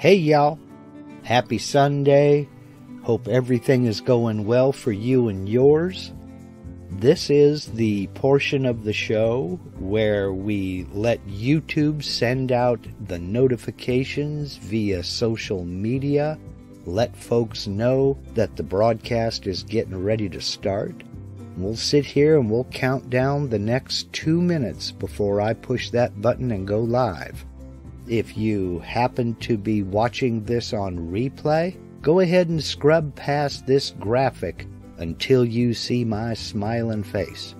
Hey y'all, happy Sunday. Hope everything is going well for you and yours. This is the portion of the show where we let YouTube send out the notifications via social media, let folks know that the broadcast is getting ready to start. We'll sit here and we'll count down the next 2 minutes before I push that button and go live. If you happen to be watching this on replay, go ahead and scrub past this graphic until you see my smiling face.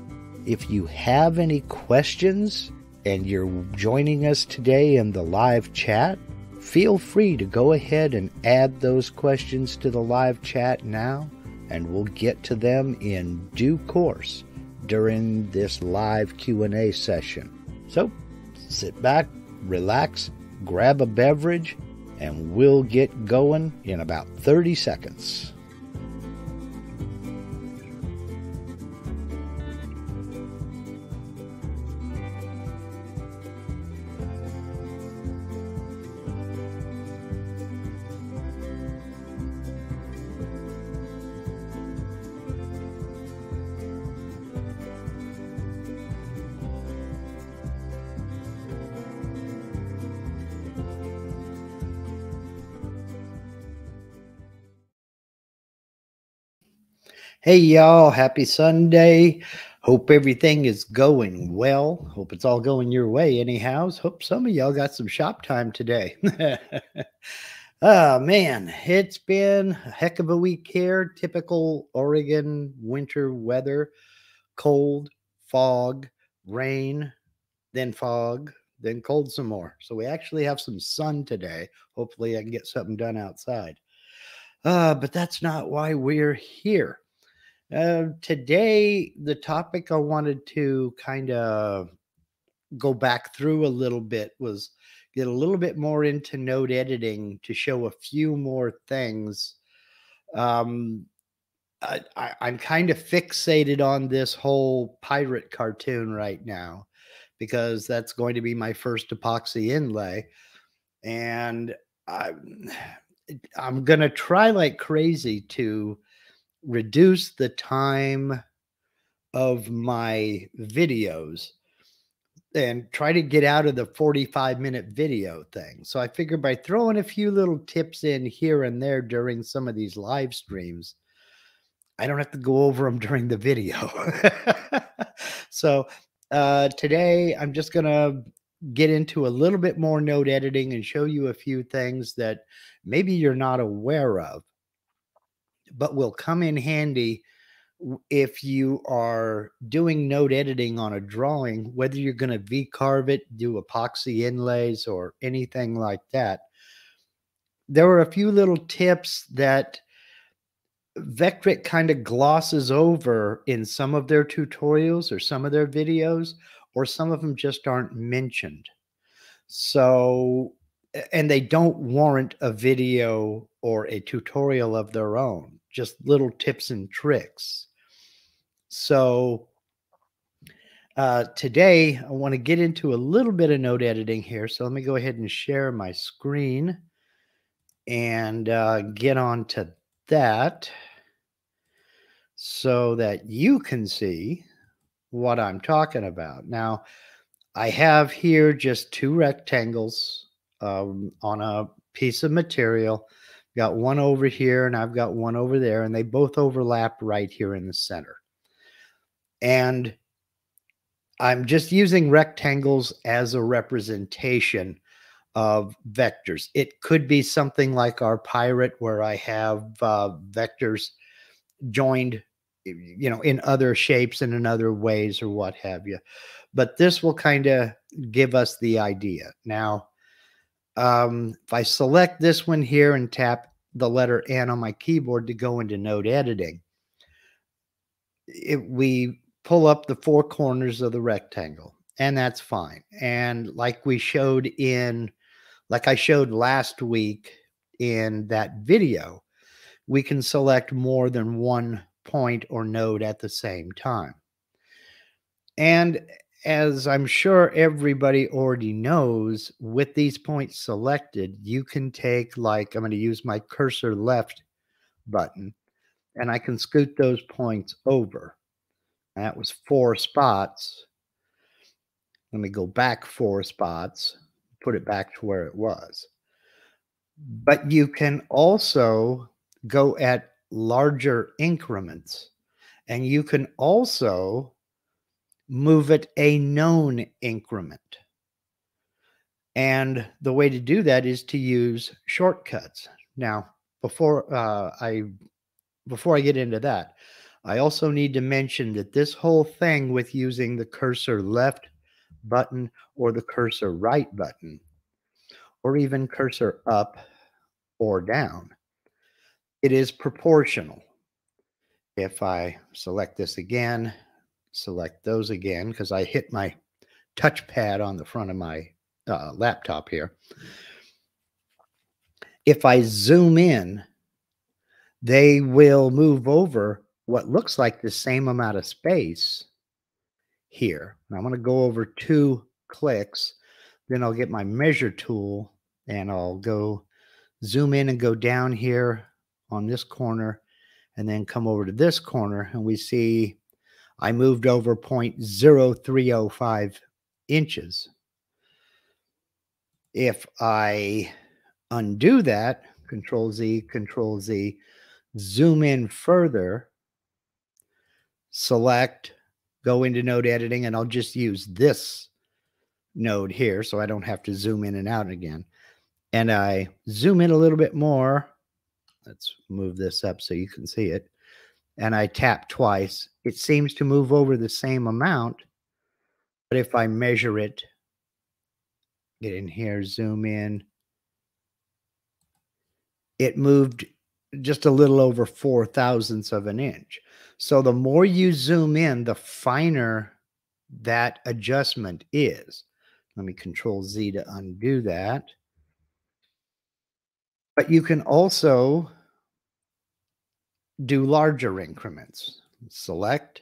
If you have any questions and you're joining us today in the live chat, feel free to go ahead and add those questions to the live chat now, and we'll get to them in due course during this live Q&A session. So, sit back, relax, grab a beverage, and we'll get going in about 30 seconds. Hey y'all, happy Sunday. Hope everything is going well. Hope it's all going your way anyhow. Hope some of y'all got some shop time today. Oh man, it's been a heck of a week here. Typical Oregon winter weather. Cold, fog, rain, then fog, then cold some more. So we actually have some sun today. Hopefully I can get something done outside. But that's not why we're here. Today, the topic I wanted to kind of go back through a little bit was get a little bit more into node editing to show a few more things. I'm kind of fixated on this whole pirate cartoon right now because that's going to be my first epoxy inlay. And I'm going to try like crazy to reduce the time of my videos and try to get out of the 45-minute video thing. So I figured by throwing a few little tips in here and there during some of these live streams, I don't have to go over them during the video. So today I'm just going to get into a little bit more node editing and show you a few things that maybe you're not aware of, but will come in handy if you are doing node editing on a drawing, whether you're going to V-carve it, do epoxy inlays, or anything like that. There are a few little tips that Vectric kind of glosses over in some of their tutorials or some of their videos, or some of them just aren't mentioned. So, and they don't warrant a video or a tutorial of their own, just little tips and tricks. So today I want to get into a little bit of node editing here. So let me go ahead and share my screen and get on to that so that you can see what I'm talking about. Now, I have here just two rectangles on a piece of material. Got one over here and I've got one over there, and they both overlap right here in the center. And I'm just using rectangles as a representation of vectors. It could be something like our pirate where I have vectors joined, you know, in other shapes and in other ways or what have you. But this will kind of give us the idea. Now, if I select this one here and tap the letter N on my keyboard to go into node editing, we pull up the four corners of the rectangle, and that's fine. And like I showed last week in that video, we can select more than one point or node at the same time. And as I'm sure everybody already knows, with these points selected, you can take, like, I'm going to use my cursor left button, and I can scoot those points over. That was 4 spots. Let me go back 4 spots, put it back to where it was. But you can also go at larger increments, and you can also move it a known increment. And the way to do that is to use shortcuts. Now, before I get into that, I also need to mention that this whole thing with using the cursor left button or the cursor right button, or even cursor up or down, it is proportional. If I select this again, select those again, because I hit my touchpad on the front of my laptop here. If I zoom in, they will move over what looks like the same amount of space here. And I'm going to go over 2 clicks. Then I'll get my measure tool and I'll go zoom in and go down here on this corner and then come over to this corner, and we see I moved over 0.0305 inches. If I undo that, Control Z, zoom in further, select, go into node editing, and I'll just use this node here so I don't have to zoom in and out again. And I zoom in a little bit more. Let's move this up so you can see it. And I tap twice. It seems to move over the same amount, but if I measure it, get in here, zoom in, it moved just a little over 4 thousandths of an inch. So the more you zoom in, the finer that adjustment is. Let me Control Z to undo that. But you can also do larger increments. Select,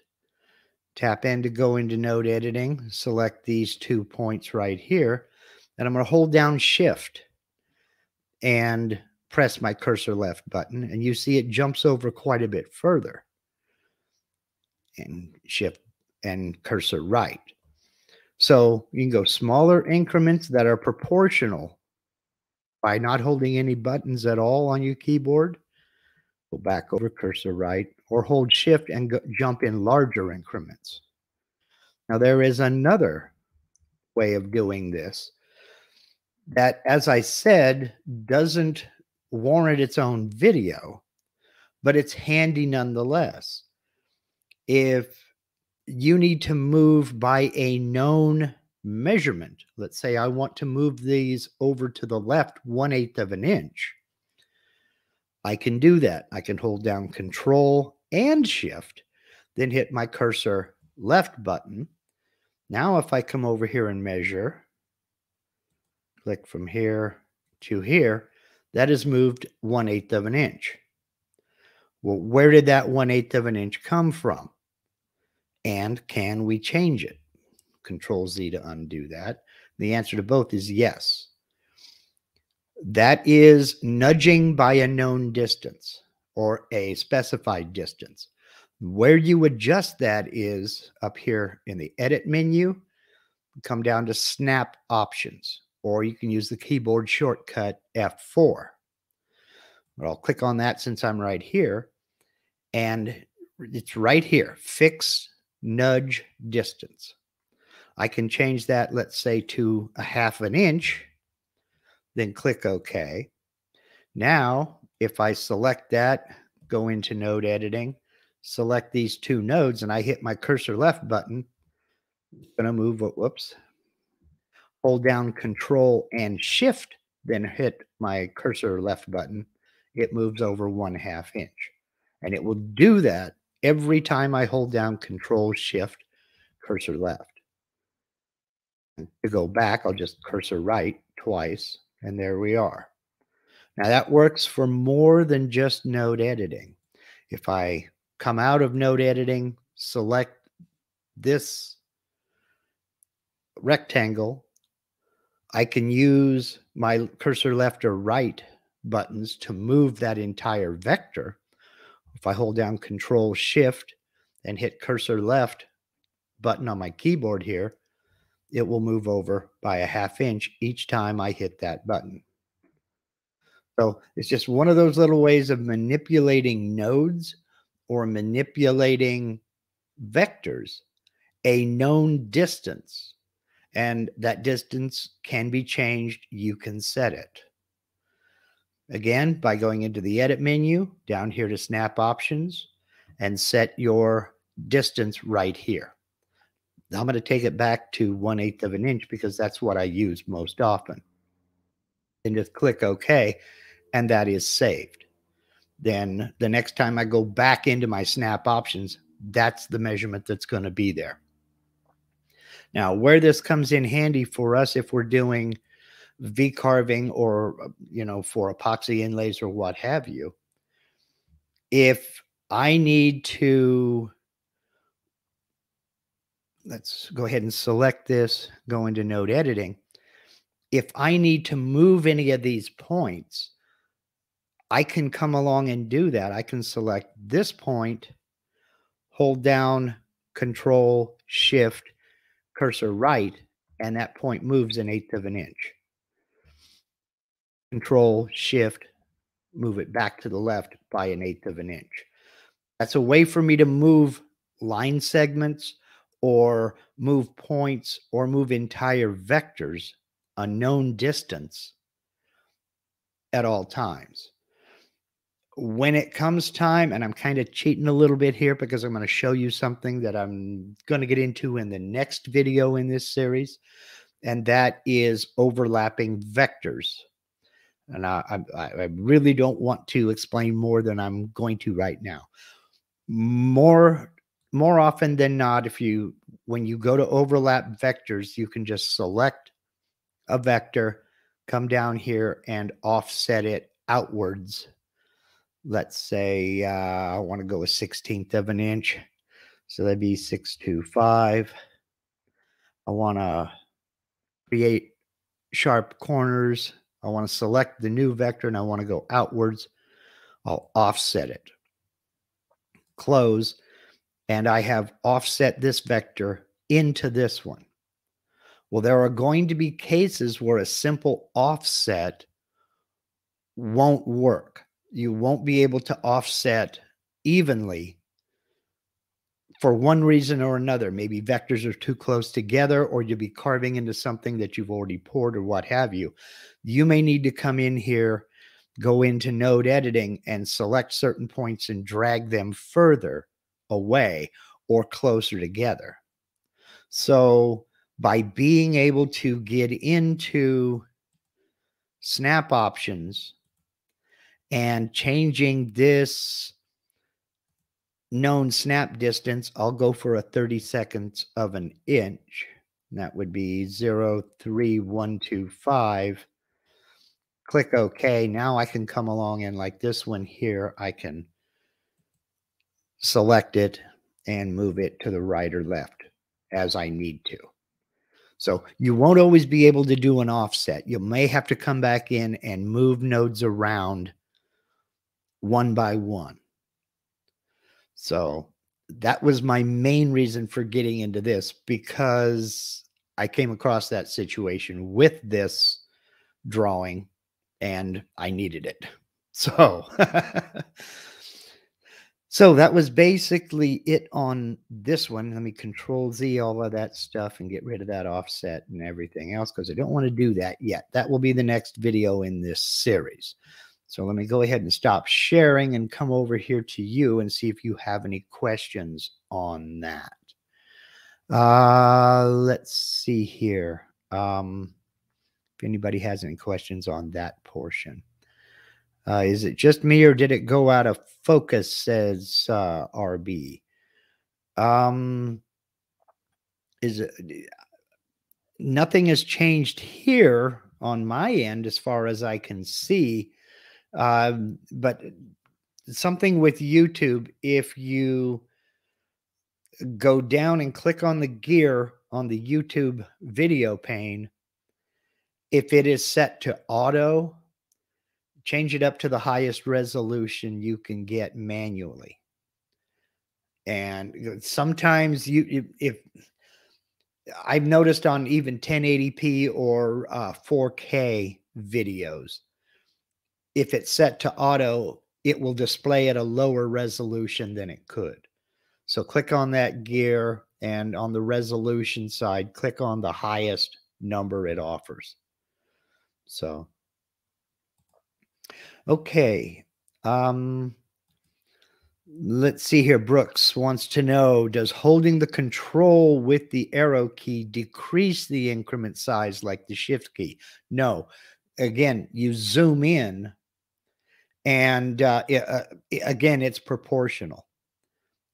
tap in to go into node editing, select these 2 points right here, and I'm going to hold down Shift and press my cursor left button, and you see it jumps over quite a bit further. And Shift and cursor right. So you can go smaller increments that are proportional by not holding any buttons at all on your keyboard. Go back over, cursor right, or hold Shift and jump in larger increments. Now there is another way of doing this that, as I said, doesn't warrant its own video, but it's handy nonetheless. If you need to move by a known measurement, let's say I want to move these over to the left 1/8 of an inch, I can do that. I can hold down Control and Shift, then hit my cursor left button. Now if I come over here and measure, click from here to here, that has moved 1/8 of an inch. Well, where did that 1/8 of an inch come from? And can we change it? Control Z to undo that. The answer to both is yes. That is nudging by a known distance or a specified distance. Where you adjust that is up here in the edit menu, come down to snap options, or you can use the keyboard shortcut F4. But I'll click on that since I'm right here, and it's right here, fix nudge distance. I can change that, let's say, to 1/2 an inch, then click OK. Now, if I select that, go into node editing, select these 2 nodes, and I hit my cursor left button, it's going to move, whoops, hold down Control and Shift, then hit my cursor left button, it moves over 1/2 inch. And it will do that every time I hold down Control Shift, cursor left. And to go back, I'll just cursor right twice, and there we are. Now that works for more than just node editing. If I come out of node editing, select this rectangle, I can use my cursor left or right buttons to move that entire vector. If I hold down Control Shift and hit cursor left button on my keyboard here, it will move over by a ½ inch each time I hit that button. So it's just one of those little ways of manipulating nodes or manipulating vectors, a known distance. And that distance can be changed. You can set it. Again, by going into the edit menu, down here to snap options, and set your distance right here. Now I'm going to take it back to 1/8 of an inch because that's what I use most often. And just click OK, and that is saved. Then the next time I go back into my snap options, that's the measurement that's going to be there. Now, where this comes in handy for us if we're doing V carving or, for epoxy inlays or what have you, if I need to, let's go ahead and select this, go into node editing. If I need to move any of these points, I can come along and do that. I can select this point, hold down Control Shift, cursor right, and that point moves 1/8 of an inch. Control Shift, move it back to the left by 1/8 of an inch. That's a way for me to move line segments or move points or move entire vectors a known distance at all times. When it comes time, and I'm kind of cheating a little bit here because I'm going to show you something that I'm going to get into in the next video in this series, and that is overlapping vectors. And I really don't want to explain more than I'm going to right now. More often than not, when you go to overlap vectors, you can just select a vector, come down here and offset it outwards. Let's say I want to go 1/16 of an inch. So that'd be 625. I want to create sharp corners. I want to select the new vector and I want to go outwards. I'll offset it. Close. And I have offset this vector into this one. Well, there are going to be cases where a simple offset won't work. You won't be able to offset evenly for one reason or another. Maybe vectors are too close together, or you'll be carving into something that you've already poured or what have you. You may need to come in here, go into node editing and select certain points and drag them further away or closer together. So by being able to get into snap options and changing this known snap distance, I'll go for a 32nd of an inch. That would be 0.3125. Click OK. Now I can come along and like this one here, I can select it and move it to the right or left as I need to. So you won't always be able to do an offset. You may have to come back in and move nodes around one by one. So that was my main reason for getting into this, because I came across that situation with this drawing and I needed it. So so that was basically it on this one. Let me Control Z all of that stuff and get rid of that offset and everything else, because I don't want to do that yet. That will be the next video in this series. So let me go ahead and stop sharing and come over here to you and see if you have any questions on that. Let's see here. If anybody has any questions on that portion. Is it just me or did it go out of focus, says RB? Nothing has changed here on my end as far as I can see. But something with YouTube, if you go down and click on the gear on the YouTube video pane, if it is set to auto, change it up to the highest resolution you can get manually. And sometimes if I've noticed on even 1080p or 4K videos, if it's set to auto, it will display at a lower resolution than it could. So click on that gear, and on the resolution side, click on the highest number it offers. So, okay. Let's see here. Brooks wants to know, does holding the control with the arrow key decrease the increment size like the shift key? No. Again, you zoom in, and again, it's proportional.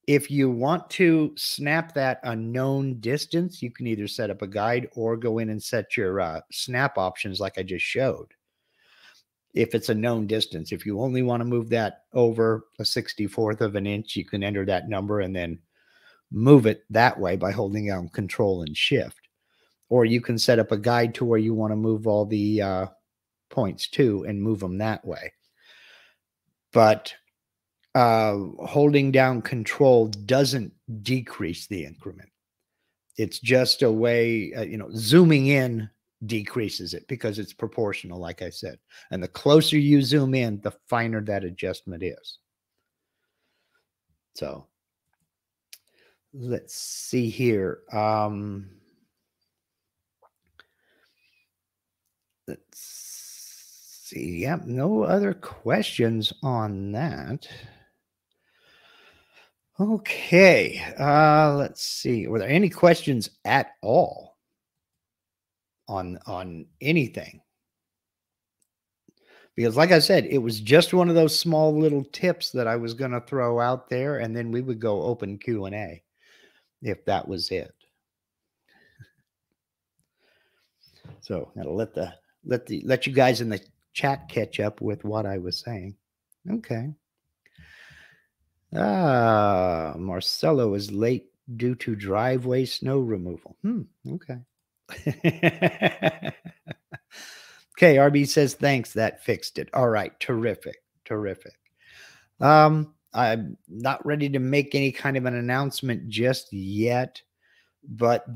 If you want to snap that unknown distance, you can either set up a guide or go in and set your snap options like I just showed. If it's a known distance, if you only want to move that over a 64th of an inch, you can enter that number and then move it that way by holding down Control and Shift. Or you can set up a guide to where you want to move all the points to and move them that way. But holding down Control doesn't decrease the increment. It's just a way, zooming in decreases it because it's proportional, like I said. And the closer you zoom in, the finer that adjustment is. So let's see here. Let's see. Yep, no other questions on that. Okay, let's see. Were there any questions at all on anything? Because like I said, it was just one of those small little tips that I was going to throw out there, and then we would go open Q&A if that was it. So I'll let you guys in the chat catch up with what I was saying. Okay. Marcelo is late due to driveway snow removal. Okay. Okay, RB says thanks, that fixed it. All right, terrific. I'm not ready to make any kind of an announcement just yet, but I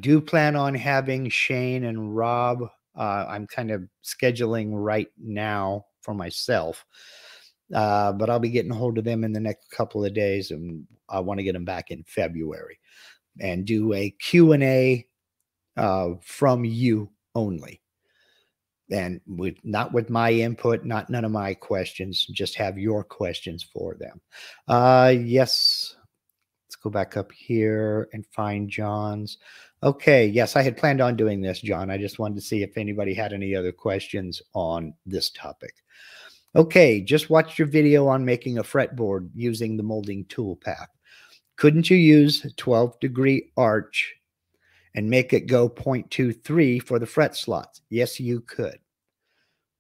do plan on having Shane and Rob. I'm kind of scheduling right now for myself. But I'll be getting a hold of them in the next couple of days, and I want to get them back in February and do a Q&A from you only. And not with my input, none of my questions, just have your questions for them. Yes. Let's go back up here and find John's. Okay. Yes, I had planned on doing this, John. I just wanted to see if anybody had any other questions on this topic. Okay, just watched your video on making a fretboard using the molding toolpath. Couldn't you use 12-degree arch and make it go 0.23 for the fret slots? Yes, you could.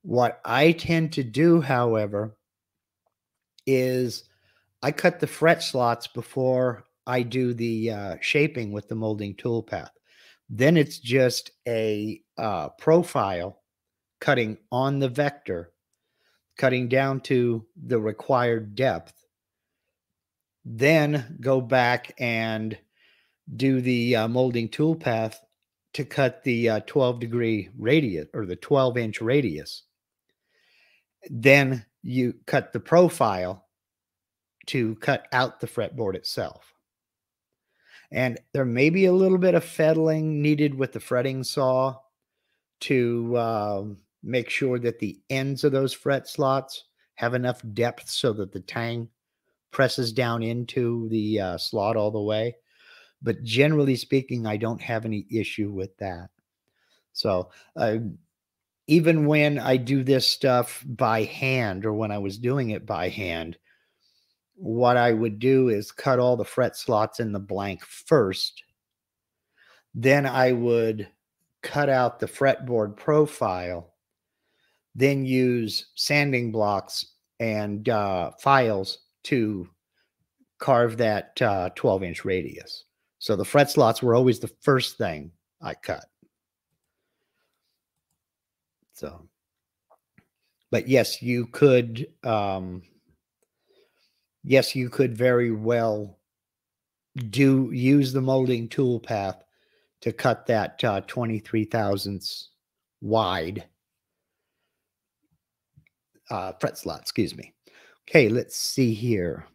What I tend to do, however, is I cut the fret slots before I do the shaping with the molding toolpath. Then it's just a profile cutting on the vector, cutting down to the required depth, then go back and do the molding toolpath to cut the 12-degree radius or the 12-inch radius. Then you cut the profile to cut out the fretboard itself. And there may be a little bit of fettling needed with the fretting saw to make sure that the ends of those fret slots have enough depth so that the tang presses down into the slot all the way. But generally speaking, I don't have any issue with that. So even when I do this stuff by hand, or when I was doing it by hand, what I would do is cut all the fret slots in the blank first. Then I would cut out the fretboard profile, then use sanding blocks and files to carve that 12-inch radius. So the fret slots were always the first thing I cut. So, but yes, you could very well use the molding tool path to cut that 23 thousandths wide fret slot, excuse me. Okay, let's see here.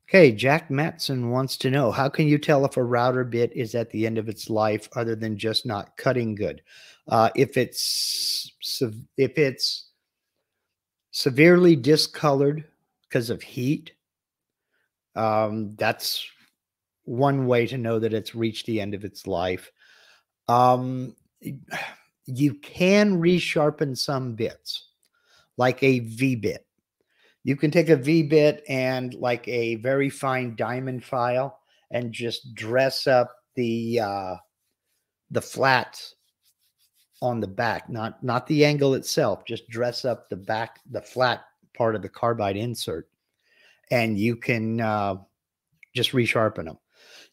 Okay, Jack Matson wants to know, how can you tell if a router bit is at the end of its life other than just not cutting good? If it's severely discolored because of heat, that's one way to know that it's reached the end of its life. You can resharpen some bits, like a V bit. You can take a V bit and like a very fine diamond file and just dress up the flats on the back, not the angle itself, just dress up the back, the flat part of the carbide insert, and you can just resharpen them.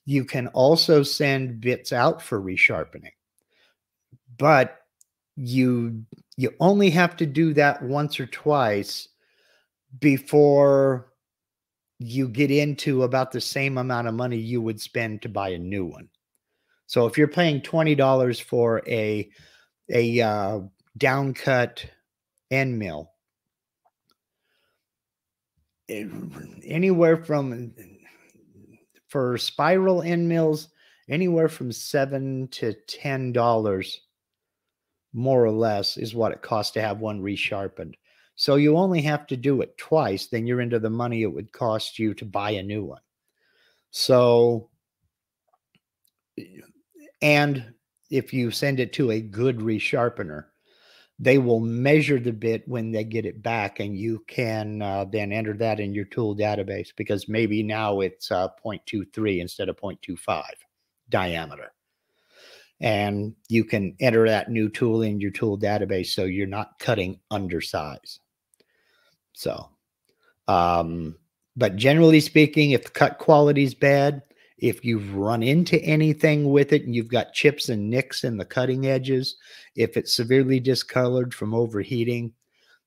You can also send bits out for resharpening, but you only have to do that once or twice before you get into about the same amount of money you would spend to buy a new one. So if you're paying $20 for a down cut end mill, anywhere from, for spiral end mills, anywhere from $7 to $10 more or less is what it costs to have one resharpened. So you only have to do it twice, then you're into the money it would cost you to buy a new one. So, and if you send it to a good resharpener, they will measure the bit when they get it back, and you can then enter that in your tool database, because maybe now it's 0.23 instead of 0.25 diameter. And you can enter that new tool in your tool database so you're not cutting undersize. So, but generally speaking, if the cut quality is bad, if you've run into anything with it and you've got chips and nicks in the cutting edges, if it's severely discolored from overheating,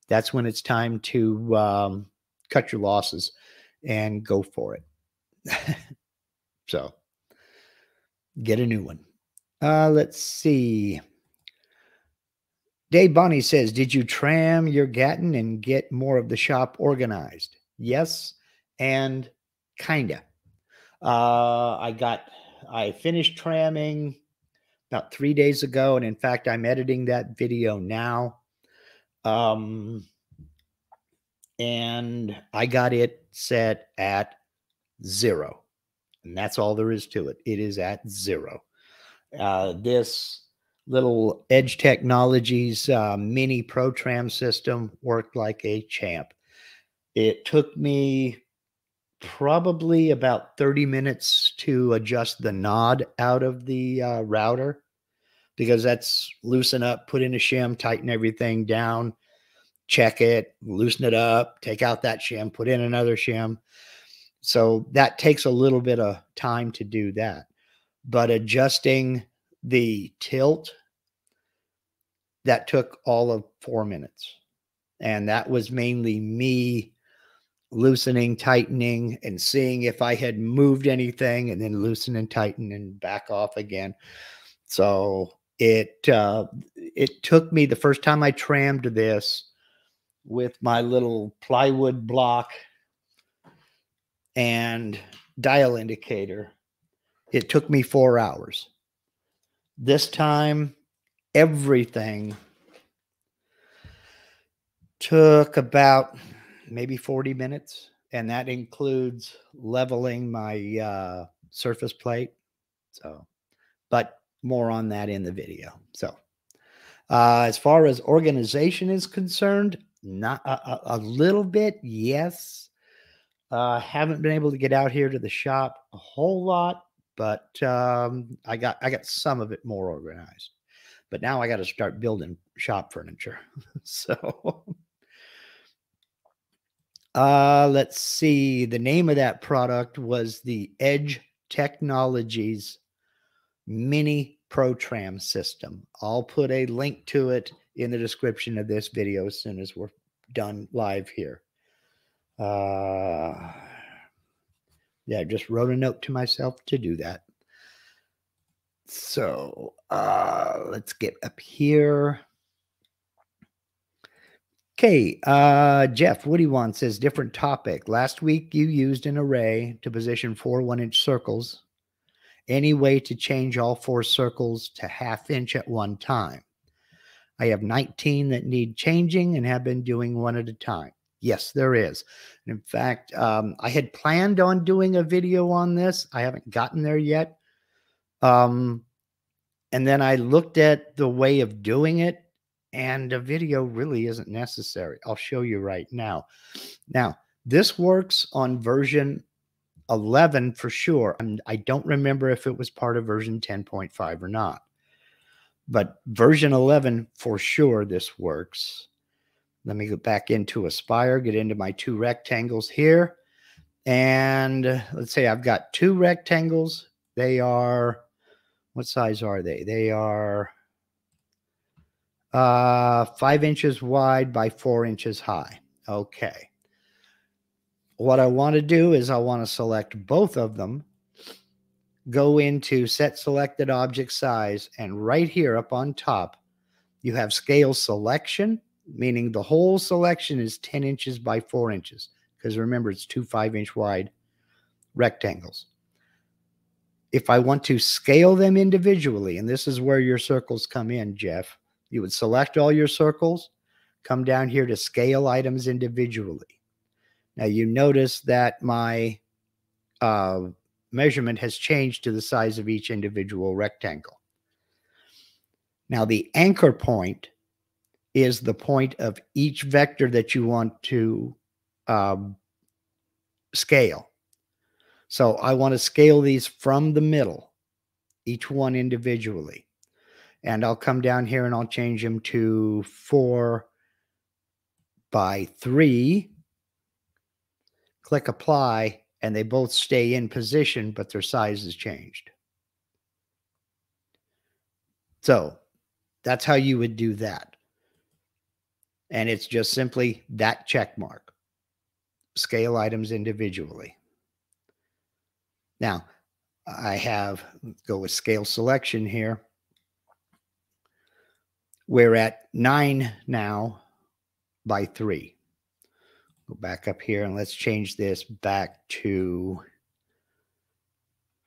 that's when it's time to cut your losses and go for it. So get a new one. Let's see. Dave Bonnie says, did you tram your Gatton and get more of the shop organized? Yes, and kinda. I finished tramming about 3 days ago, and in fact, I'm editing that video now. And I got it set at 0. And that's all there is to it. It is at 0. This little Edge Technologies mini Pro Tram system worked like a champ. It took me probably about 30 minutes to adjust the nod out of the router, because that's loosen up, put in a shim, tighten everything down, check it, loosen it up, take out that shim, put in another shim. So that takes a little bit of time to do that. But adjusting the tilt, that took all of 4 minutes. And that was mainly me loosening, tightening, and seeing if I had moved anything, and then loosen and tighten and back off again. So it took me, the first time I trammed this with my little plywood block and dial indicator, it took me 4 hours. This time, everything took about maybe 40 minutes, and that includes leveling my surface plate. So, but more on that in the video. So, as far as organization is concerned, not a little bit, yes. Haven't been able to get out here to the shop a whole lot, but I got some of it more organized. But now I got to start building shop furniture. So Let's see. The name of that product was the Edge Technologies Mini ProTram system. I'll put a link to it in the description of this video as soon as we're done live here. Yeah, just wrote a note to myself to do that. So let's get up here. Okay, Jeff Woodywan says, different topic. Last week you used an array to position 4 1-inch circles. Any way to change all 4 circles to 1/2 inch at one time? I have 19 that need changing and have been doing one at a time. Yes, there is. In fact, I had planned on doing a video on this. I haven't gotten there yet. And then I looked at the way of doing it, and a video really isn't necessary. I'll show you right now. Now, this works on version 11 for sure. I don't remember if it was part of version 10.5 or not. But version 11 for sure this works. Let me go back into Aspire, get into my 2 rectangles here. And let's say I've got 2 rectangles. They are, what size are they? They are 5 inches wide by 4 inches high. Okay. What I want to do is I want to select both of them, go into set selected object size, and right here up on top, you have scale selection, meaning the whole selection is 10 inches by 4 inches. Because remember, it's 2 5-inch wide rectangles. If I want to scale them individually, and this is where your circles come in, Jeff, you would select all your circles, come down here to scale items individually. Now you notice that my measurement has changed to the size of each individual rectangle. Now the anchor point is the point of each vector that you want to scale. So I want to scale these from the middle, each one individually. And I'll come down here and I'll change them to 4 by 3. Click apply, and they both stay in position, but their size is changed. So that's how you would do that. And it's just simply that check mark. Scale items individually. Now, let's go with scale selection here. We're at 9 now by 3. Go back up here and let's change this back to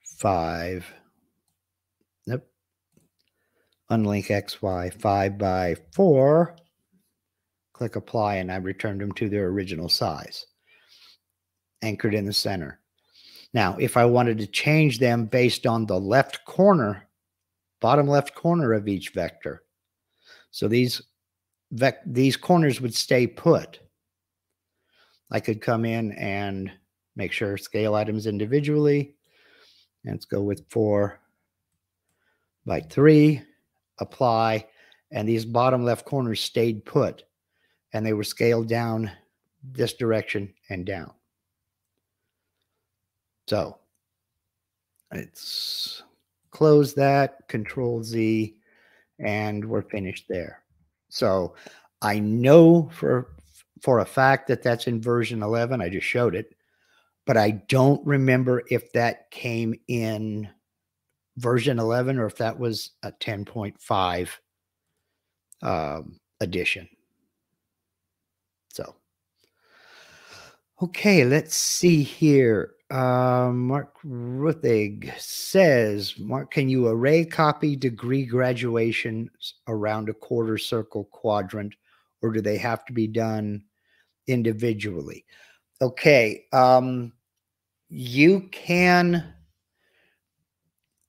5. Nope. Unlink XY, 5 by 4. Click apply, and I returned them to their original size. Anchored in the center. Now, if I wanted to change them based on the left corner, bottom left corner of each vector, so these corners would stay put, I could come in and make sure scale items individually. And let's go with 4 by 3, apply, and these bottom left corners stayed put, and they were scaled down this direction and down. So let's close that, Control Z, and we're finished there. So I know for a fact that that's in version 11. I just showed it, but I don't remember if that came in version 11 or if that was a 10.5 edition. So, okay, let's see here. Mark Ruthig says, Mark, can you array copy degree graduations around a quarter circle quadrant, or do they have to be done individually? Okay, you can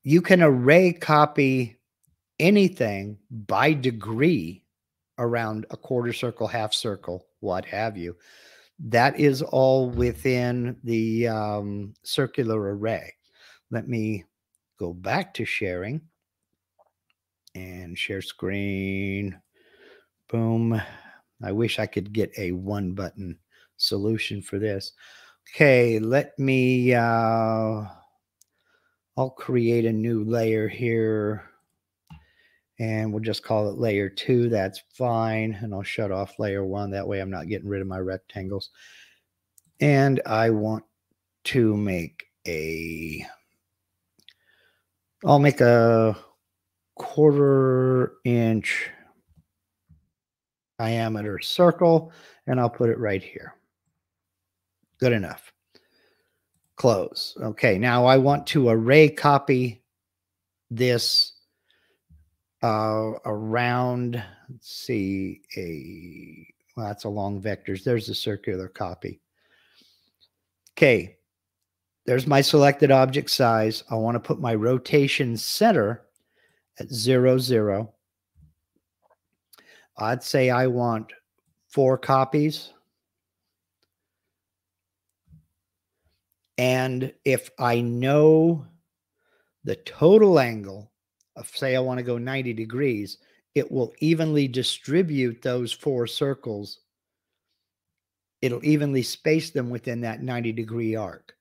array copy anything by degree around a quarter circle, half circle, what have you. That is all within the circular array. Let me go back to sharing and share screen. Boom. I wish I could get a 1 button solution for this. Okay, let me, I'll create a new layer here. And we'll just call it layer 2. That's fine. And I'll shut off layer 1. That way I'm not getting rid of my rectangles. And I want to make I'll make a 1/4 inch diameter circle, and I'll put it right here. Good enough. Close. Okay, now I want to array copy this around, let's see, well, that's along vectors. There's a circular copy. Okay, there's my selected object size. I want to put my rotation center at 0, 0. I'd say I want 4 copies. And if I know the total angle of, say, I want to go 90 degrees, it will evenly distribute those 4 circles. It'll evenly space them within that 90-degree arc.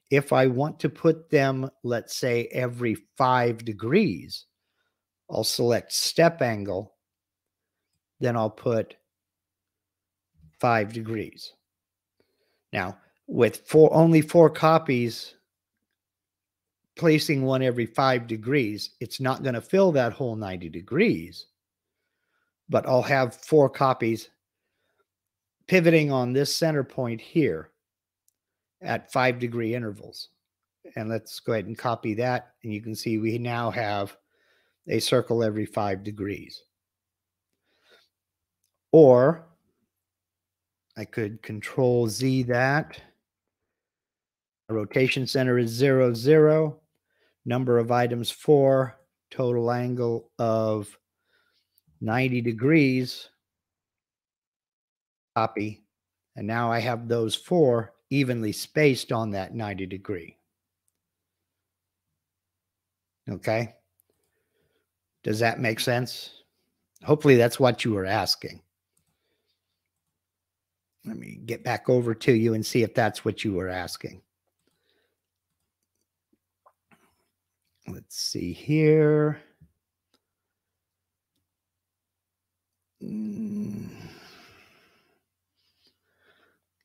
If I want to put them, let's say, every 5 degrees, I'll select step angle, then I'll put 5 degrees. Now, with only 4 copies, placing one every 5 degrees, it's not going to fill that whole 90 degrees, but I'll have 4 copies pivoting on this center point here at 5-degree intervals. And let's go ahead and copy that. And you can see we now have a circle every 5 degrees. Or I could Control Z that. The rotation center is 0, 0. Number of items 4. Total angle of 90 degrees. Copy. And now I have those 4 evenly spaced on that 90 degree. Okay. Does that make sense? Hopefully that's what you were asking. Let me get back over to you and see if that's what you were asking. Let's see here.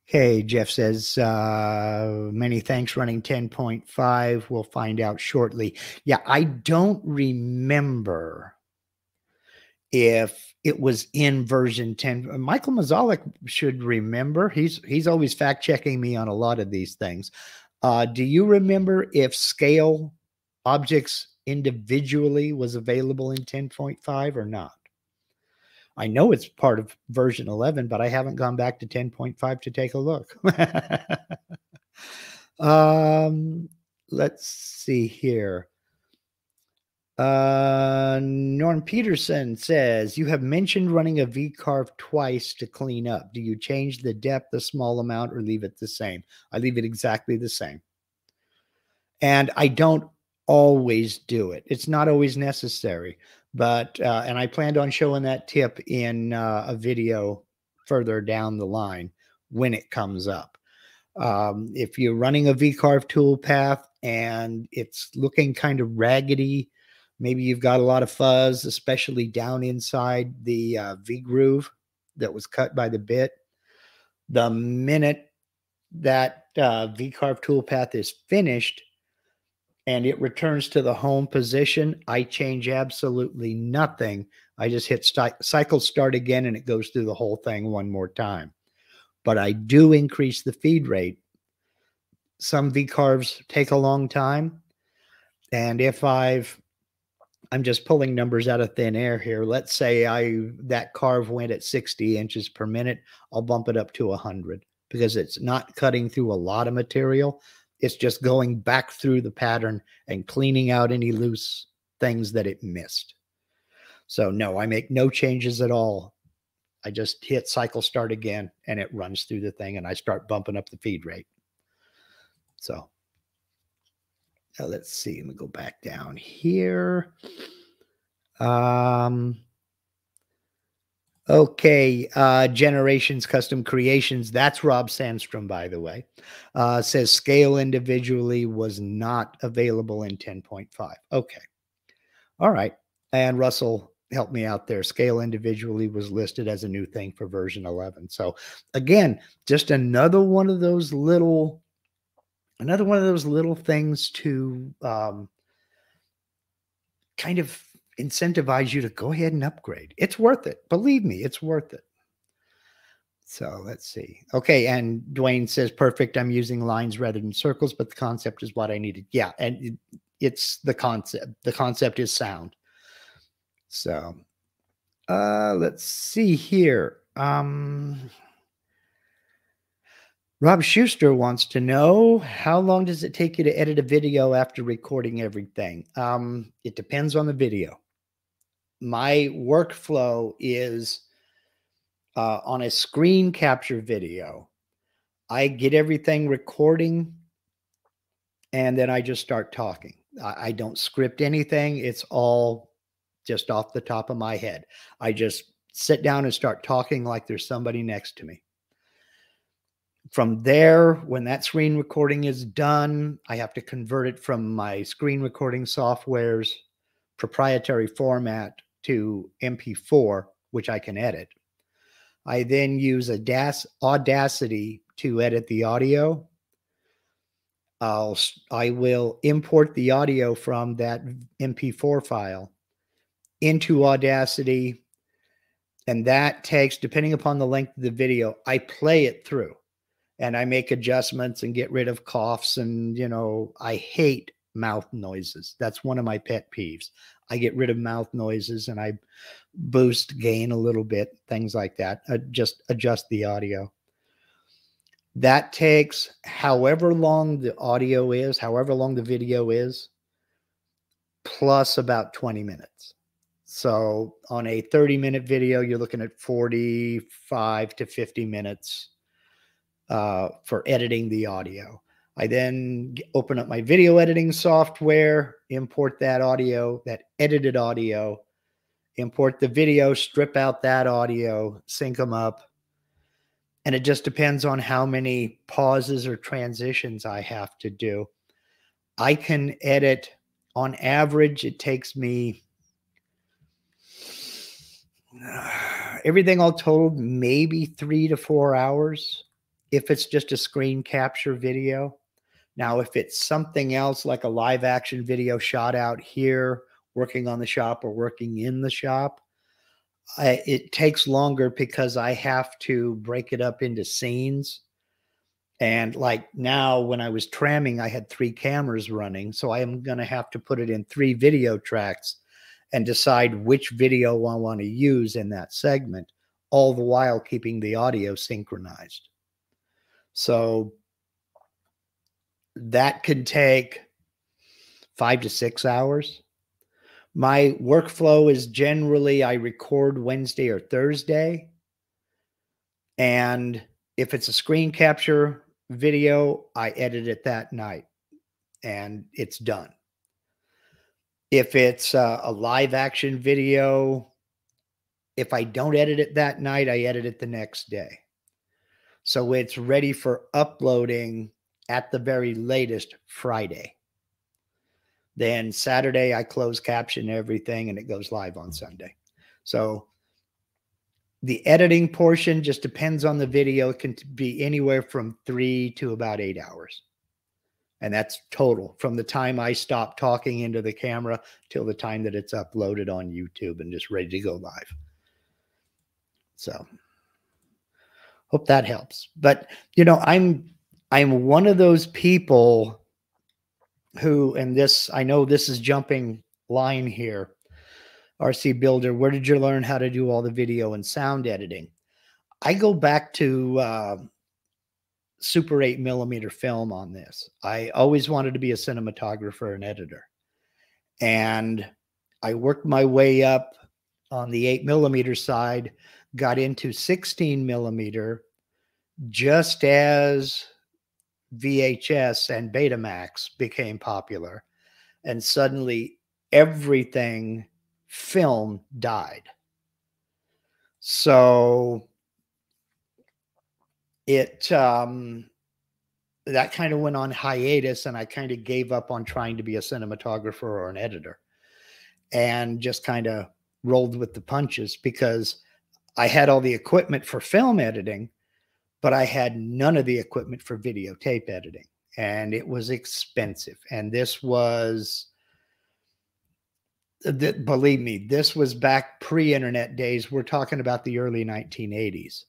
Okay, Jeff says, many thanks, running 10.5. We'll find out shortly. Yeah, I don't remember if it was in version 10. Michael Mazalik should remember. He's always fact-checking me on a lot of these things. Do you remember if scale objects individually was available in 10.5 or not? I know it's part of version 11, but I haven't gone back to 10.5 to take a look. Let's see here. Norm Peterson says, you have mentioned running a V-carve twice to clean up. Do you change the depth a small amount or leave it the same? I leave it exactly the same. And I don't always do it. It's not always necessary. But, and I planned on showing that tip in a video further down the line when it comes up. If you're running a V-carve toolpath and it's looking kind of raggedy, maybe you've got a lot of fuzz, especially down inside the V-groove that was cut by the bit. The minute that V-carve toolpath is finished, and it returns to the home position, I change absolutely nothing. I just hit cycle start again, and it goes through the whole thing one more time. But I do increase the feed rate. Some V-carves take a long time. And if I'm just pulling numbers out of thin air here. Let's say that carve went at 60 inches per minute. I'll bump it up to 100 because it's not cutting through a lot of material. It's just going back through the pattern and cleaning out any loose things that it missed. So no, I make no changes at all. I just hit cycle start again and it runs through the thing and I start bumping up the feed rate. So now let's see. Let me go back down here. Okay, Generations Custom Creations, that's Rob Sandstrom, by the way, says scale individually was not available in 10.5. Okay. All right. And Russell helped me out there. Scale individually was listed as a new thing for version 11. So again, just another one of those little things to kind of incentivize you to go ahead and upgrade. It's worth it. Believe me, it's worth it. So let's see. Okay. And Dwayne says, perfect. I'm using lines rather than circles, but the concept is what I needed. Yeah. And it's the concept. The concept is sound. So let's see here. Rob Schuster wants to know, how long does it take you to edit a video after recording everything? It depends on the video. My workflow is on a screen capture video. I get everything recording and then I just start talking. I don't script anything. It's all just off the top of my head. I just sit down and start talking like there's somebody next to me. From there, when that screen recording is done, I have to convert it from my screen recording software's proprietary format to MP4, which I can edit. I then use Audacity to edit the audio. I will import the audio from that MP4 file into Audacity, and that takes, depending upon the length of the video, I play it through and I make adjustments and get rid of coughs. And, I hate mouth noises. That's one of my pet peeves. I get rid of mouth noises and I boost gain a little bit, things like that. Just adjust the audio. That takes however long the audio is, however long the video is, plus about 20 minutes. So on a 30-minute video, you're looking at 45 to 50 minutes for editing the audio. I then open up my video editing software, import that audio, that edited audio, import the video, strip out that audio, sync them up. And it just depends on how many pauses or transitions I have to do. I can edit, on average, it takes me, everything all totaled, maybe 3 to 4 hours if it's just a screen capture video. Now, if it's something else like a live action video shot out here, working on the shop or working in the shop, it takes longer because I have to break it up into scenes. And like now, when I was tramming, I had 3 cameras running. So I am going to have to put it in 3 video tracks and decide which video I want to use in that segment, all the while keeping the audio synchronized. So that could take 5 to 6 hours. My workflow is generally I record Wednesday or Thursday. And if it's a screen capture video, I edit it that night and it's done. If it's a live action video, if I don't edit it that night, I edit it the next day. So it's ready for uploading at the very latest Friday. Then Saturday, I close caption everything and it goes live on Sunday. So the editing portion just depends on the video. It can be anywhere from 3 to about 8 hours. And that's total from the time I stop talking into the camera till the time that it's uploaded on YouTube and just ready to go live. So hope that helps. But, I'm one of those people who, and this, I know this is jumping line here. RC Builder, where did you learn how to do all the video and sound editing? I go back to Super 8mm film on this. I always wanted to be a cinematographer and editor. And I worked my way up on the 8mm side, got into 16mm just as VHS and Betamax became popular. And suddenly everything film died. So it that kind of went on hiatus, and I kind of gave up on trying to be a cinematographer or an editor, and just kind of rolled with the punches, because I had all the equipment for film editing, but I had none of the equipment for videotape editing, and it was expensive. And this was, believe me, this was back pre-internet days. We're talking about the early 1980s.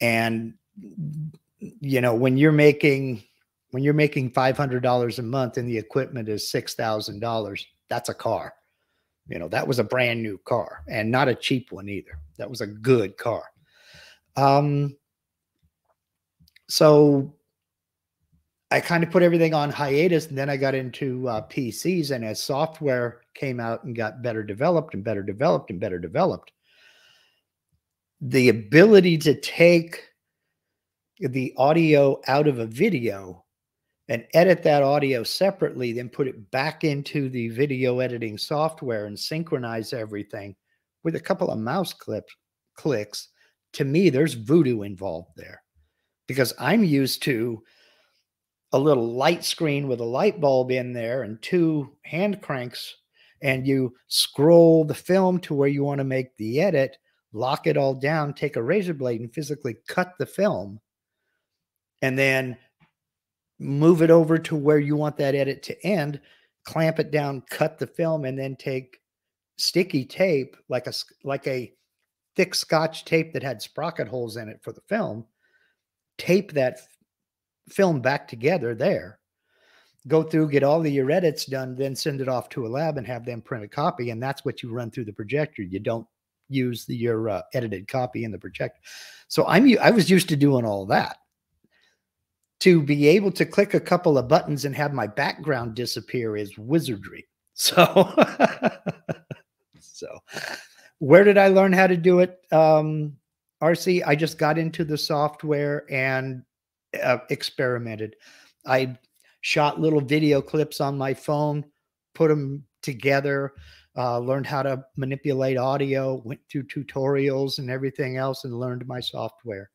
And you know, when you're making $500 a month and the equipment is $6,000, that's a car. You know, that was a brand new car, and not a cheap one either. That was a good car. So I kind of put everything on hiatus, and then I got into PCs, and as software came out and got better developed and better developed and better developed, the ability to take the audio out of a video and edit that audio separately, then put it back into the video editing software and synchronize everything with a couple of mouse clicks, to me, there's voodoo involved there, because I'm used to a little light screen with a light bulb in there and 2 hand cranks, and you scroll the film to where you want to make the edit, lock it all down, take a razor blade and physically cut the film, and then move it over to where you want that edit to end, clamp it down, cut the film, and then take sticky tape, like a thick Scotch tape that had sprocket holes in it for the film, tape that film back together there, go through, get all of your edits done, then send it off to a lab and have them print a copy. And that's what you run through the projector. You don't use your edited copy in the projector. So I was used to doing all that. To be able to click a couple of buttons and have my background disappear is wizardry. So, so where did I learn how to do it? RC, I just got into the software and experimented. I shot little video clips on my phone, put them together, learned how to manipulate audio, went through tutorials and everything else, and learned my software.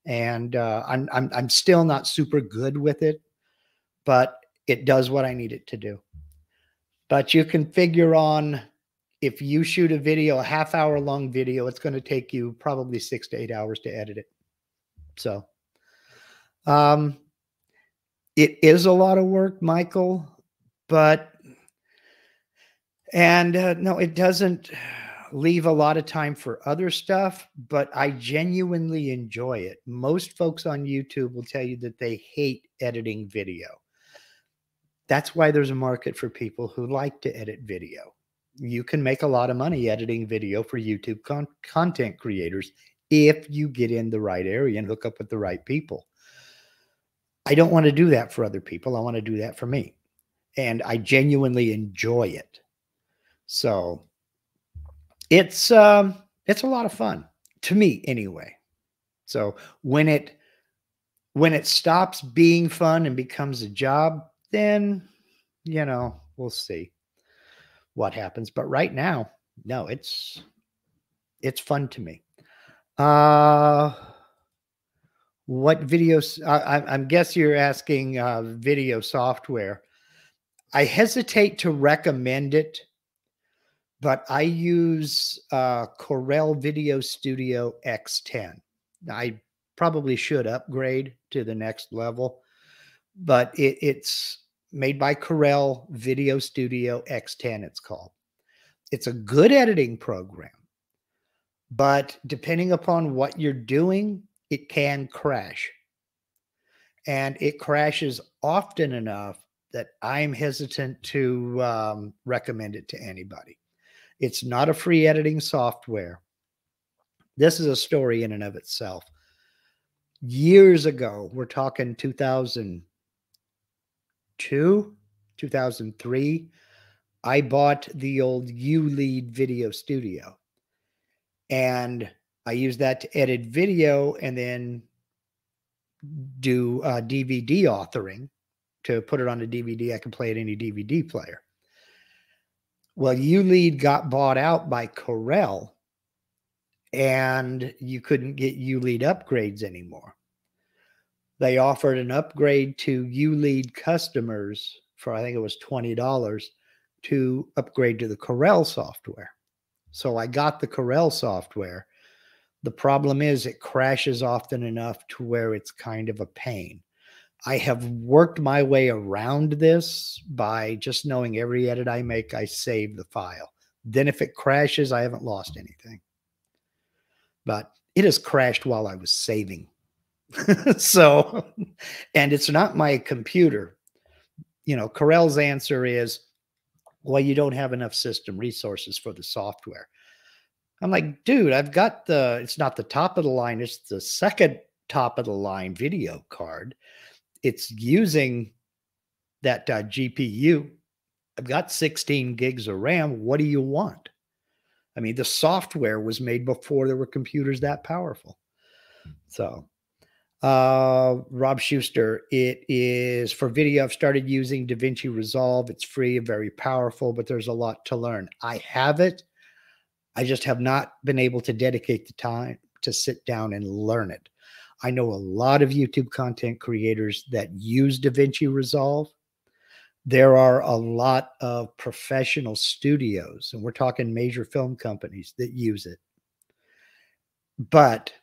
And I'm still not super good with it, but it does what I need it to do. But you can figure on, if you shoot a video, a half-hour long video, it's going to take you probably 6 to 8 hours to edit it. So it is a lot of work, Michael, but no, it doesn't leave a lot of time for other stuff, but I genuinely enjoy it. Most folks on YouTube will tell you that they hate editing video. That's why there's a market for people who like to edit video. You can make a lot of money editing video for YouTube content creators if you get in the right area and hook up with the right people. I don't want to do that for other people. I want to do that for me. And I genuinely enjoy it. So it's a lot of fun, to me anyway. So when it stops being fun and becomes a job, then, you know, we'll see what happens. But right now, no, it's fun to me. What videos? I guess you're asking video software. I hesitate to recommend it, but I use Corel Video Studio X10. I probably should upgrade to the next level, but it's made by Corel Video Studio X10, it's called. It's a good editing program, but depending upon what you're doing, it can crash. And it crashes often enough that I'm hesitant to recommend it to anybody. It's not a free editing software. This is a story in and of itself. Years ago, we're talking 2002, 2003, I bought the old ULEAD Video Studio. And I used that to edit video and then do DVD authoring to put it on a DVD. I can play it any DVD player. Well, ULEAD got bought out by Corel, and you couldn't get ULEAD upgrades anymore. They offered an upgrade to ULEAD customers for, I think it was $20 to upgrade to the Corel software. So I got the Corel software. The problem is it crashes often enough to where it's kind of a pain. I have worked my way around this by just knowing every edit I make, I save the file. Then if it crashes, I haven't lost anything. But it has crashed while I was saving. So, and it's not my computer. You know, Corel's answer is, well, you don't have enough system resources for the software. I'm like, dude, I've got it's not the top of the line, it's the second top of the line video card. It's using that GPU. I've got 16 gigs of RAM. What do you want? I mean, the software was made before there were computers that powerful. So, Rob Schuster, it is for video. I've started using DaVinci Resolve. It's free and very powerful, but there's a lot to learn. I have it. I just have not been able to dedicate the time to sit down and learn it. I know a lot of YouTube content creators that use DaVinci Resolve. There are a lot of professional studios, and we're talking major film companies that use it. But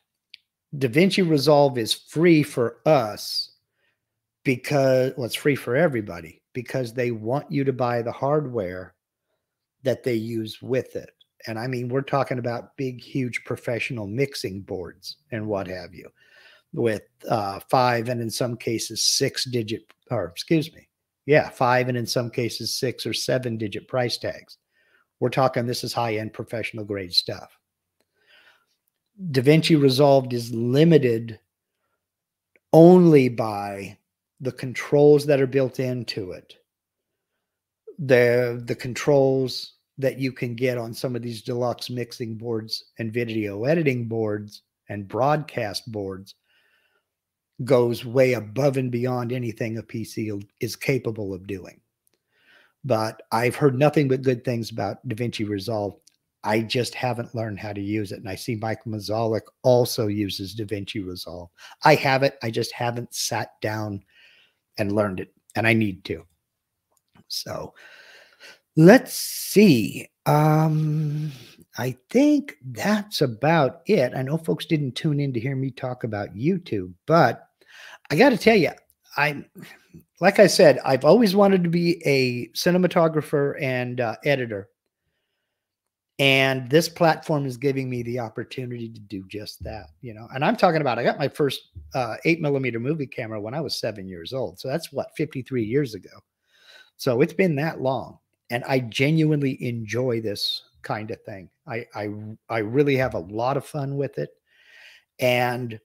DaVinci Resolve is free for us because, well, it's free for everybody because they want you to buy the hardware that they use with it. And I mean, we're talking about big, huge professional mixing boards and what have you, with 5 and in some cases 6-digit, or excuse me, yeah, 5 and in some cases 6 or 7-digit price tags. We're talking, this is high-end professional grade stuff. DaVinci Resolve is limited only by the controls that are built into it. The controls that you can get on some of these deluxe mixing boards and video editing boards and broadcast boards goes way above and beyond anything a PC is capable of doing. But I've heard nothing but good things about DaVinci Resolve. I just haven't learned how to use it. And I see Mike Mazalik also uses DaVinci Resolve. I have it. I just haven't sat down and learned it, and I need to. So let's see. I think that's about it. I know folks didn't tune in to hear me talk about YouTube, but I got to tell you, like I said, I've always wanted to be a cinematographer and editor. And this platform is giving me the opportunity to do just that, you know. And I'm talking about, I got my first 8mm movie camera when I was 7 years old. So that's what, 53 years ago. So it's been that long. And I genuinely enjoy this kind of thing. I really have a lot of fun with it. And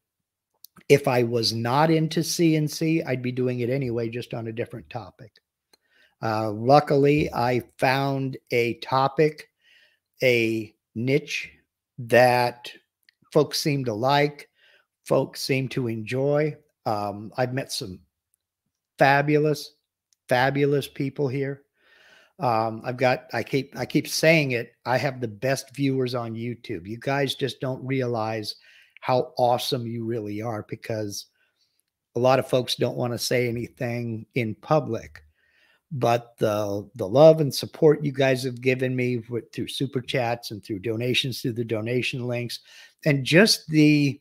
if I was not into CNC, I'd be doing it anyway, just on a different topic. Luckily, I found a topic, a niche that folks seem to like, folks seem to enjoy. I've met some fabulous people here. I keep saying it. I have the best viewers on YouTube. You guys just don't realize how awesome you really are, because a lot of folks don't want to say anything in public. But the love and support you guys have given me through super chats and through donations, through the donation links, and just the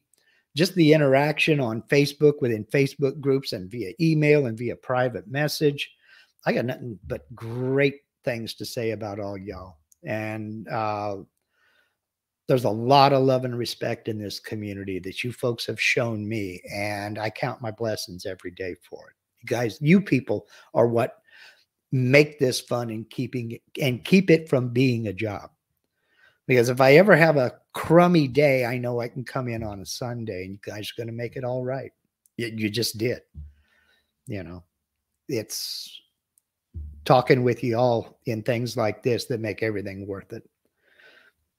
interaction on Facebook, within Facebook groups, and via email and via private message, I got nothing but great things to say about all y'all. And there's a lot of love and respect in this community that you folks have shown me, and I count my blessings every day for it. You guys, you people are what make this fun and keep it from being a job. Because if I ever have a crummy day, I know I can come in on a Sunday and you guys are going to make it all right. You just did. You know, it's talking with you all in things like this that make everything worth it.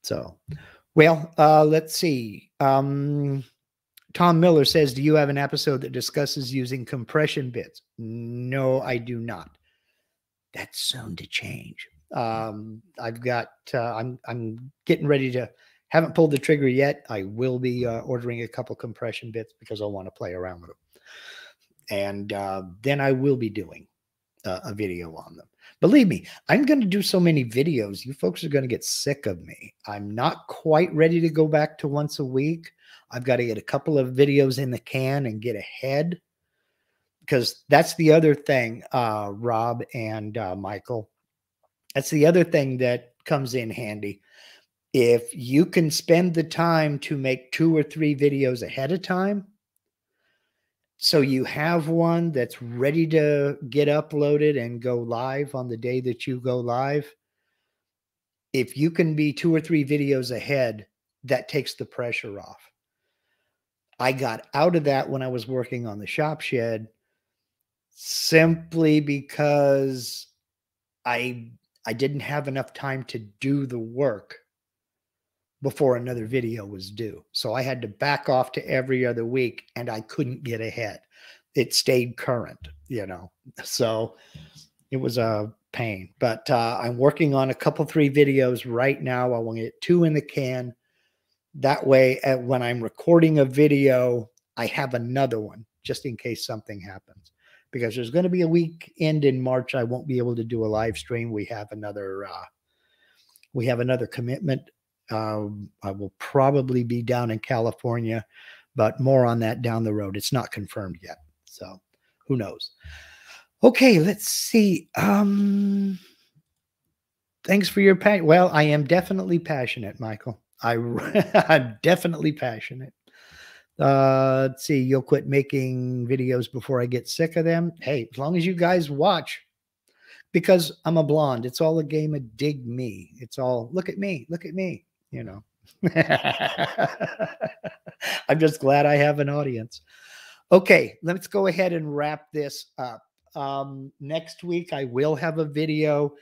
So, well, let's see. Tom Miller says, do you have an episode that discusses using compression bits? No, I do not. That's soon to change. I've got, I'm getting ready to Haven't pulled the trigger yet. I will be ordering a couple compression bits because I want to play around with them. And then I will be doing a video on them. Believe me, I'm going to do so many videos. You folks are going to get sick of me. I'm not quite ready to go back to once a week. I've got to get a couple of videos in the can and get ahead, because that's the other thing, Rob and Michael. That's the other thing that comes in handy. If you can spend the time to make 2 or 3 videos ahead of time, so you have one that's ready to get uploaded and go live on the day that you go live, if you can be 2 or 3 videos ahead, that takes the pressure off. I got out of that when I was working on the shop shed, simply because I didn't have enough time to do the work before another video was due. So I had to back off to every other week, and I couldn't get ahead. It stayed current, you know. So it was a pain. But I'm working on a couple, 3 videos right now. I want to get 2 in the can. That way, when I'm recording a video, I have another one just in case something happens. Because there's going to be a weekend in March I won't be able to do a live stream. We have another commitment. I will probably be down in California, but more on that down the road. It's not confirmed yet, so who knows? Okay, let's see. Thanks for your passion. Well, I am definitely passionate, Michael. I'm definitely passionate. Let's see. You'll quit making videos before I get sick of them. Hey, as long as you guys watch, because I'm a blonde. It's all a game of dig me. It's all look at me, you know. I'm just glad I have an audience. Okay, let's go ahead and wrap this up. Next week, I will have a video.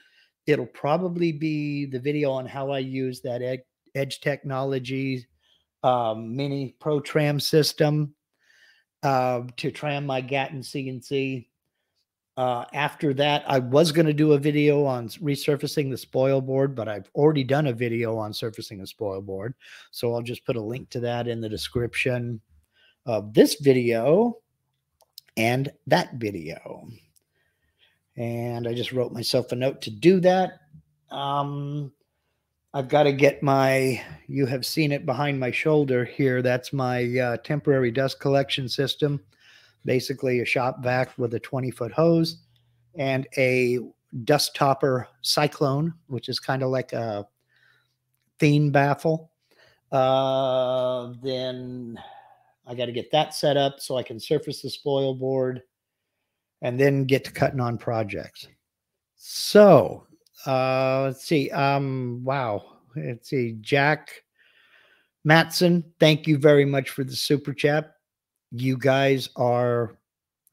It'll probably be the video on how I use that Edge Technologies mini Pro Tram system to tram my Gatton CNC. After that, I was going to do a video on resurfacing the spoil board, but I've already done a video on surfacing a spoil board. So I'll just put a link to that in the description of this video and that video. And I just wrote myself a note to do that. I've got to get you have seen it behind my shoulder here. That's my temporary dust collection system. Basically a shop vac with a 20-foot hose and a dust topper Cyclone, which is kind of like a theme baffle. Then I got to get that set up so I can surface the spoil board and then get to cutting on projects. So let's see. Wow. Let's see. Jack Matson, thank you very much for the super chat. You guys are,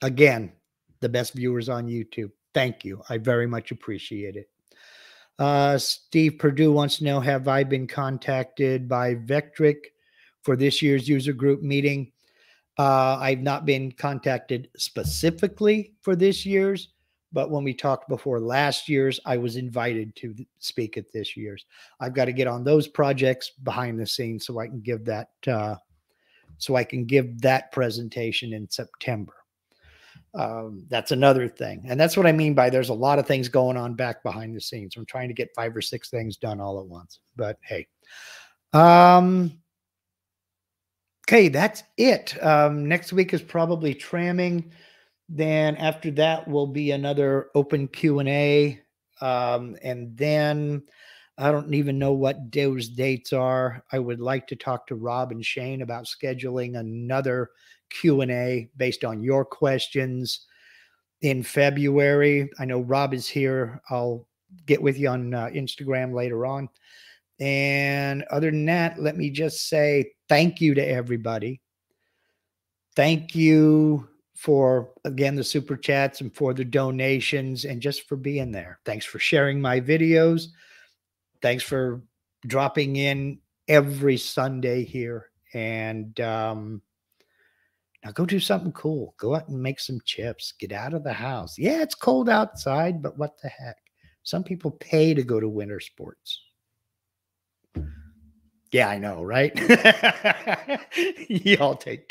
again, the best viewers on YouTube. Thank you. I very much appreciate it. Steve Perdue wants to know, have I been contacted by Vectric for this year's user group meeting? I've not been contacted specifically for this year's, but when we talked before last year's, I was invited to speak at this year's. I've got to get on those projects behind the scenes so I can give that presentation in September. That's another thing. And that's what I mean by there's a lot of things going on back behind the scenes. I'm trying to get 5 or 6 things done all at once, but hey, okay, that's it. Next week is probably tramming. Then after that will be another open Q&A. And then I don't even know what those dates are. I would like to talk to Rob and Shane about scheduling another Q&A based on your questions in February. I know Rob is here. I'll get with you on Instagram later on. And other than that, let me just say thank you to everybody. Thank you for, again, the super chats and for the donations and just for being there. Thanks for sharing my videos. Thanks for dropping in every Sunday here. And now go do something cool. Go out and make some chips. Get out of the house. Yeah, it's cold outside, but what the heck? Some people pay to go to winter sports. Yeah, I know, right? Y'all take